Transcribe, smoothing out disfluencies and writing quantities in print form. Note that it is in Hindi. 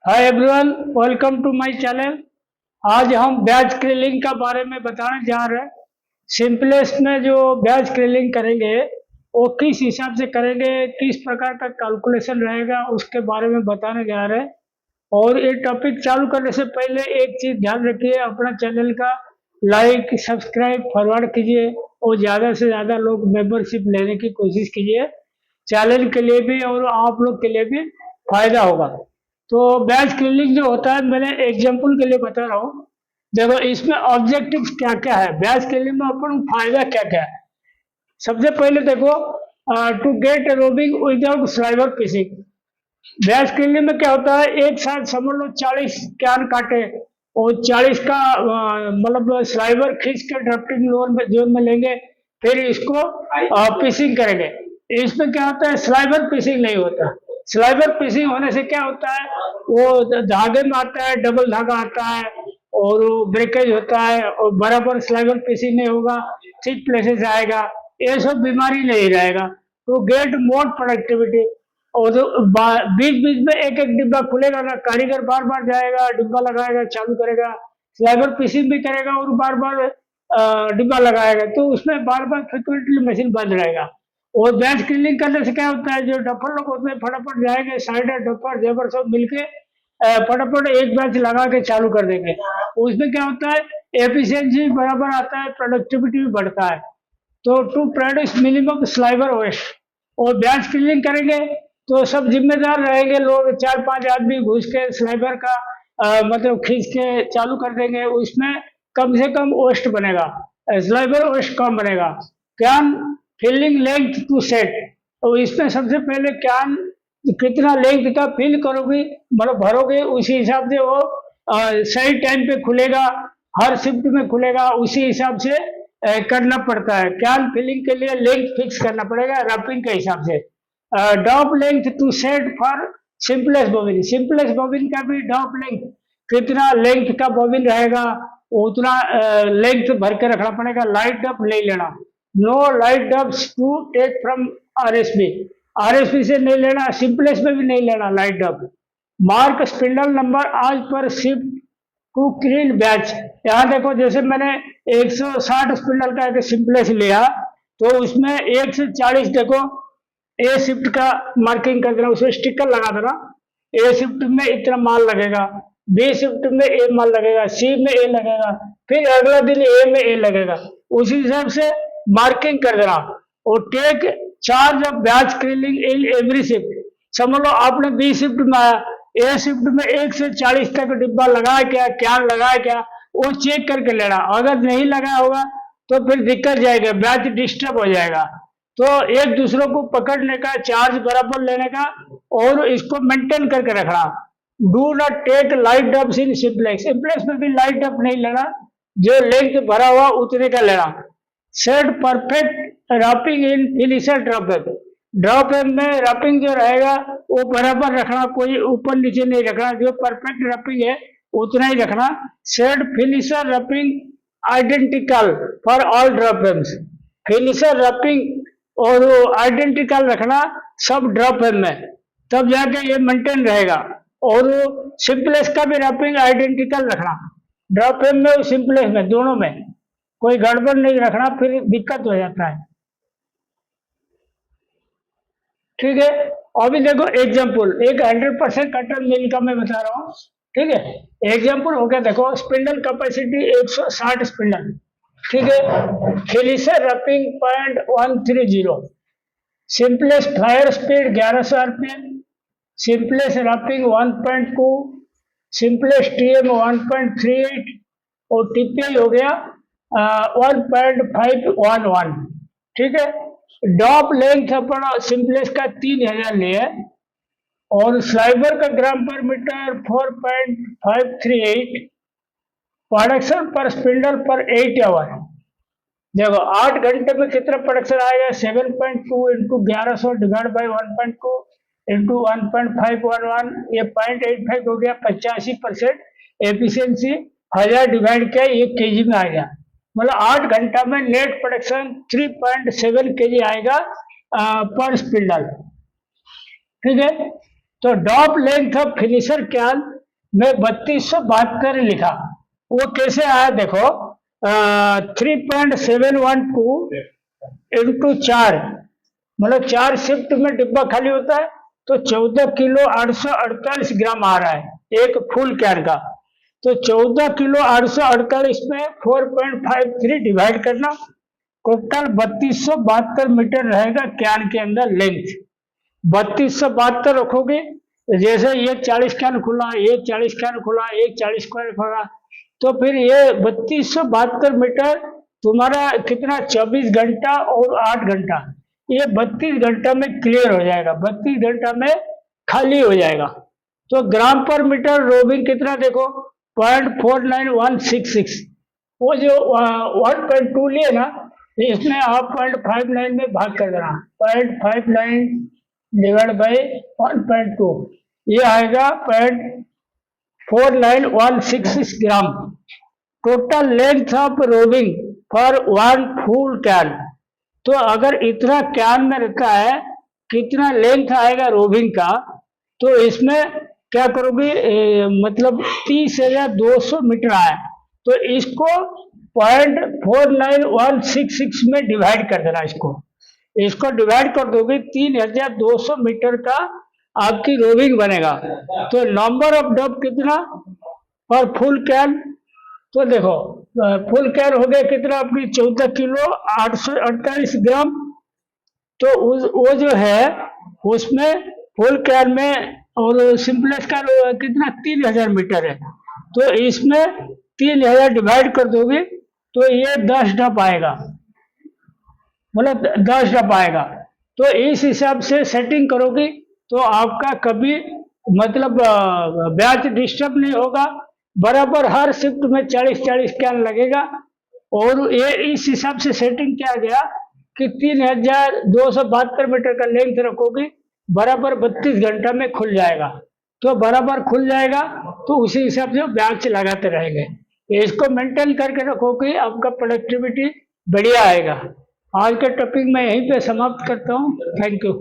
Hi everyone, welcome to my channel. आज हम ब्याज क्रिलिंग का बारे में बताने जा रहे हैं। सिंपलेस्ट में जो ब्याज क्रिलिंग करेंगे वो किस हिसाब से करेंगे, किस प्रकार का कैलकुलेशन रहेगा, उसके बारे में बताने जा रहे हैं। और ये टॉपिक चालू करने से पहले एक चीज़ ध्यान रखिए, अपना चैनल का लाइक सब्सक्राइब फॉरवर्ड कीजिए और ज़्यादा से ज़्यादा लोग मेंबरशिप लेने की कोशिश कीजिए। चैनल के लिए भी और आप लोग के लिए भी फायदा होगा। तो बैच क्लिनिक जो होता है, मैंने एग्जांपल के लिए बता रहा हूँ। देखो इसमें ऑब्जेक्टिव्स क्या क्या है, बैच क्लिनिक में अपन फायदा क्या क्या है। सबसे पहले देखो, to get roving without sliver fishing. Batch cleaning में क्या होता है, एक साथ समझ लो 40 कैन काटे और 40 का मतलब स्लाइवर खींच के ड्राफ्टिंग लोन में जोन में लेंगे, फिर इसको फिशिंग करेंगे। इसमें क्या होता है, स्लाइवर फिशिंग नहीं होता। स्लाइवर फिशिंग होने से क्या होता है, वो धागे में आता है, डबल धागा आता है और ब्रेकेज होता है और बराबर स्लाइवर फिशिंग नहीं होगा, थिक प्लेसेस आएगा, ये सब बीमारी नहीं रहेगा। तो गेट मोर प्रोडक्टिविटी। और जो बीच बीच में एक एक डिब्बा खुलेगा ना, कारीगर बार बार जाएगा, डिब्बा लगाएगा, चालू करेगा, स्लाइवर फिशिंग भी करेगा और बार बार डिब्बा लगाएगा, तो उसमें बार बार फ्रिक्वेंटली मशीन बंद रहेगा। और बैच क्लीनिंग करने से क्या होता है, जो डफर लोग होते हैं फटाफट जाएंगे, साइडर डफर जेबर सब मिलके फटाफट एक बैच लगा के चालू कर देंगे। उसमें क्या होता है, एफिशिएंसी बराबर आता है, प्रोडक्टिविटी भी बढ़ता है। तो to produce minimum sliver waste. और बैच क्लीनिंग करेंगे तो सब जिम्मेदार रहेंगे लोग, 4-5 आदमी घुस के स्लाइबर का मतलब खींच के चालू कर देंगे। उसमें कम से कम वेस्ट बनेगा, स्लाइबर वेस्ट कम बनेगा। Can filling length to set. तो इसमें सबसे पहले कैन कितना लेंथ का फिल करोगे, मतलब भरोगे, उसी हिसाब से वो सही टाइम पे खुलेगा, हर शिफ्ट में खुलेगा, उसी हिसाब से करना पड़ता है। कैन फिलिंग के लिए लेंथ फिक्स करना पड़ेगा रैपिंग के हिसाब से। Doff length to set for simplest bobbin. Simplest bobbin का भी डॉप लेंथ, कितना लेंथ का बॉबिन रहेगा उतना लेंथ भर के रखना पड़ेगा। लाइट डब नहीं लेना, no light dubs to take from RSB. RSB से नहीं लेना, सिंपलेस्ट में भी नहीं लेना light dub. Mark spindle number आज पर शिफ्ट टू क्लीन बैच। यहाँ देखो, जैसे मैंने 160 स्पिंडल का एक सिंपलेस लिया, तो उसमें 1 से 40 देखो ए शिफ्ट का मार्किंग कर देना, उसमें स्टिकर लगा देना। ए शिफ्ट में इतना माल लगेगा, बी शिफ्ट में ए माल लगेगा, सी में ए लगेगा, फिर अगला दिन ए में ए लगेगा, उसी हिसाब से मार्किंग कर देना। और take charge of batch cleaning in every shift. समझ लो आपने बी शिफ्ट में आया, ए शिफ्ट में 1 से 40 तक डिब्बा लगाया क्या लगाया क्या, वो चेक करके लेना। अगर नहीं लगा होगा तो फिर दिक्कत जाएगा, बैच डिस्टर्ब हो जाएगा। तो एक दूसरों को पकड़ने का, चार्ज बराबर लेने का और इसको मेंटेन करके रखना। Do not take light dubs in simplex. Simplex में भी लाइट डब नहीं लेना, जो लेंथ भरा हुआ उतने का लेना। Set perfect wrapping in finisher drop web. Drop web में रैपिंग जो रहेगा वो बराबर रखना, कोई ऊपर नीचे नहीं रखना, जो परफेक्ट रैपिंग है उतना ही रखना। Set finisher wrapping identical for all drop webs. Finisher wrapping और आइडेंटिकल रखना सब ड्रॉप वेब में, तब जाके ये मेंटेन रहेगा। और सिंपलेस का भी रैपिंग आइडेंटिकल रखना, ड्रॉप वेब में और सिंपलेस में, दोनों में कोई गड़बड़ नहीं रखना, फिर दिक्कत हो जाता है। ठीक है, अभी देखो एग्जाम्पल, एक 100% कटन मिल का मैं बता रहा हूँ। ठीक है, एग्जाम्पल हो गया, देखो स्पिंडल कैपेसिटी 160 स्पिंडल। ठीक है, finisher wrapping 0.130, simplest flyer speed 1100 RPM, simplest wrapping 1.2, simplest TM 1.38 और टीपीआई हो गया 1.511। ठीक है, डॉप लेंथ अपना सिंपलेस का 3000 लिया और स्लाइबर का ग्राम पर मीटर 4.538, प्रोडक्शन पर स्पिंडल पर 8 आवर। देखो 8 घंटे में कितना प्रोडक्शन आएगा, 7.2 इंटू 1100 डिवाइड बाई 1.2 इंटू 1.511, ये 0.85 हो गया, 85% एफिशिएंसी। 1000 डिवाइड किया, ये केजी में आ गया, मतलब 8 घंटा में नेट प्रोडक्शन 3.7 केजी आएगा पर स्पिंडल। ठीक है, तो डॉप लेंथ ऑफ फिनिशर कैन में 3272 लिखा। वो कैसे आया देखो, 3.712 इंटू 4, मतलब 4 शिफ्ट में डिब्बा खाली होता है, तो 14 किलो 848 ग्राम आ रहा है एक फुल कैन का। तो 14 किलो 848 में 4.53 डिवाइड करना, टोटल 3272 मीटर रहेगा कैन के अंदर लेंथ। 3272 रखोगे, जैसे ये 40 कैन खुला, ये 40 कैन खुला, एक 40 कैन खुला, तो फिर ये 3272 मीटर तुम्हारा कितना, 24 घंटा और 8 घंटा, ये 32 घंटा में क्लियर हो जाएगा, 32 घंटा में खाली हो जाएगा। तो ग्राम पर मीटर रोबिन कितना देखो, 0.49166। वो जो 1.2 लिए ना, इसमें आप 0.59 में भाग कर देना, 0.59 डिवाइड बाई 1.2, ये आएगा 0.49166 gram. Total length of roving for 1 full can. तो अगर इतना कैन में रखा है, कितना लेंथ आएगा रोबिंग का, तो इसमें क्या करोगे, मतलब 30,200 मीटर आया, तो इसको 0.49166 में डिवाइड कर देना। इसको डिवाइड कर दोगे, 3,200 मीटर का आपकी रोबिंग बनेगा। तो नंबर ऑफ डब कितना और फुल कैन, तो देखो फुल कैन हो गया कितना आपकी, 14 किलो 848 ग्राम। तो वो जो है उसमें फुल कैन में, और सिंपलेस्ट कैन कितना 3000 मीटर है, तो इसमें 3000 डिवाइड कर दोगे तो ये 10 डब आएगा, मतलब 10 डब आएगा। तो इस हिसाब से सेटिंग करोगे तो आपका कभी मतलब बैच डिस्टर्ब नहीं होगा। बराबर हर शिफ्ट में 40-40 कैन लगेगा। और ये इस हिसाब से सेटिंग किया गया कि 3272 मीटर का लेंथ रखोगे, बराबर 32 घंटा में खुल जाएगा। तो बराबर खुल जाएगा, तो उसी हिसाब से बैच लगाते रहेंगे। इसको मेंटेन करके रखोगे, आपका प्रोडक्टिविटी बढ़िया आएगा। आज का टॉपिक मैं यहीं पे समाप्त करता हूँ। Thank you.